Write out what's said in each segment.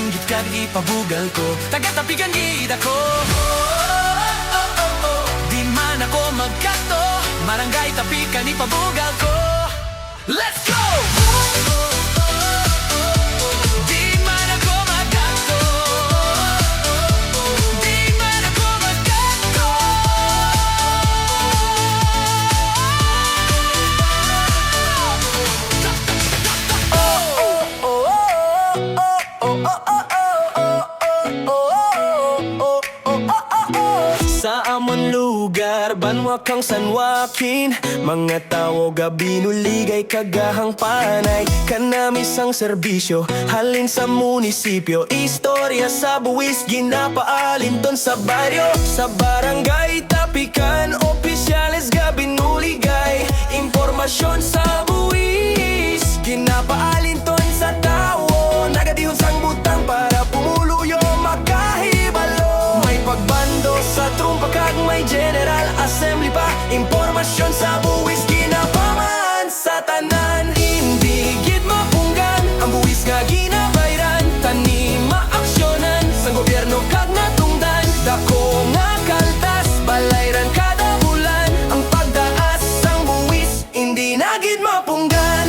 inggit kag ipabugal ko, taga-tapigan gid ako. Di man ako magkato, barangay tapikan ipabugal ko. Let's go! Di man ako magkato, di man ako magkato. Sa amon lugar, banwa kang San Joaquin, mga tao gabi nuligay kagahang panay. Kanamis ang serbisyo, halin sa munisipyo, istorya sa buwis, ginapaalinton sa baryo. Sa barangay tapikan, opisyales gabi nuligay, impormasyon sa buwis, ginapaalinton sa tao, nagadihon sang butang para pumuluyo makahibalo. May pagbando sa trumpa kag may General Assembly pa, impormasyon sa buwis ginapaman sa tanan. Hindi gid mapunggan ang buwis nga ginabayran, tani maaksyonan sa gobyerno kag natungdan. Dako nga kaltas, balayran kada bulan, ang pagdaas sang buwis hindi na gid mapunggan.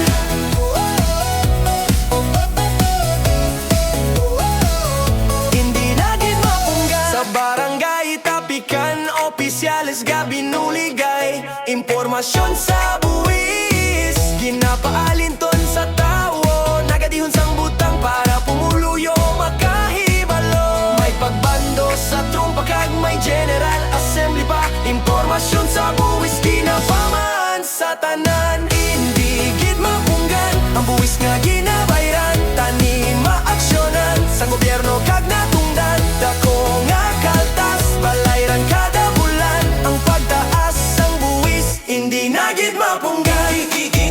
Hindi na gid mapunggan. Sa barangay tapikan, opisyales gabi nuligay, impormasyon sa buwis, ginapaalinton sa tao, nagadihon sang butang para pumuluyo makahibalo. May pagbando sa trumpa kag may General Assembly pa, impormasyon sa buwis ginapaman sa tanan. Hindi gid mapunggan ang buwis nga ginabayran, tani maaksyonan sa gobyerno kag natungdan. Dako nga kaltas, balayran kada bulan, ang pagtaas sang buwis hindi na gid mapunggan.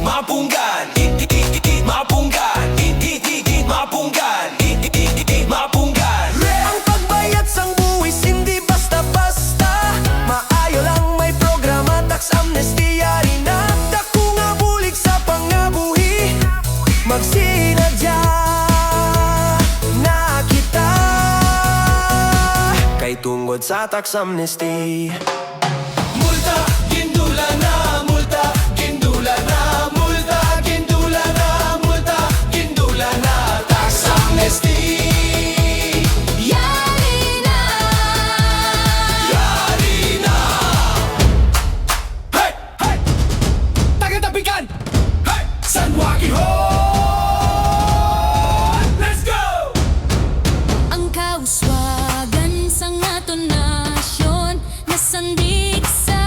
Mapunggan, mapunggan, mapunggan, mapunggan. Ang pagbayad sang buwis hindi basta-basta, maayo lang may programa, tax amnesty yari na. Dako nga bulig sa pangabuhi, magsinadya na kita, kay tungod sa tax amnesty. Multa, gindula na, multa, gindula na, multa, gindula na, multa, gindula na, tax amnesty. Yari na, yari na. Hey, hey, taga-tapikan, hey, San Joaquin ho. Let's go! Ang kauswagan sa aton nasyon, nasandig sa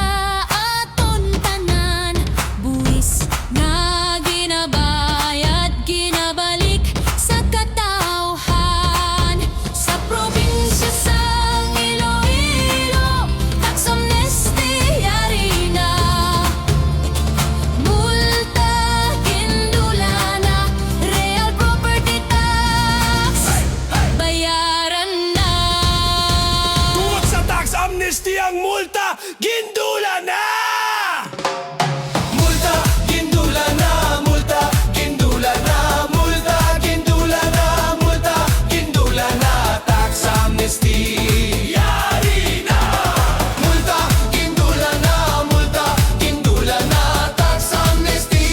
aton tanan. Buwis nga ginabayad, ginabalik sa katawhan. Sa probinsya sang Iloilo, tax amnesty yari na. Multa, gindula na, real property tax, bayaran na. Tungod sa tax amnesty ang multa, gindula na! Multa, gindula na, multa, gindula na, multa, gindula na, multa, gindula na, tax amnesty. Yari na! Multa, gindula na, multa, gindula na, tax amnesty.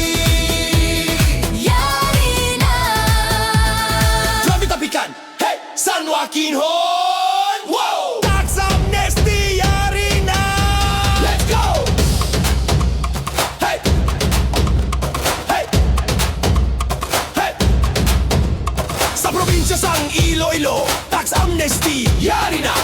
Yari na. Grabe tapikan, hey! San Joaquin Hon! Wow! Tax amnesty, yari na! Let's go! Hey! Hey! Hey! Sa probinsya sang Iloilo, tax amnesty, yari na!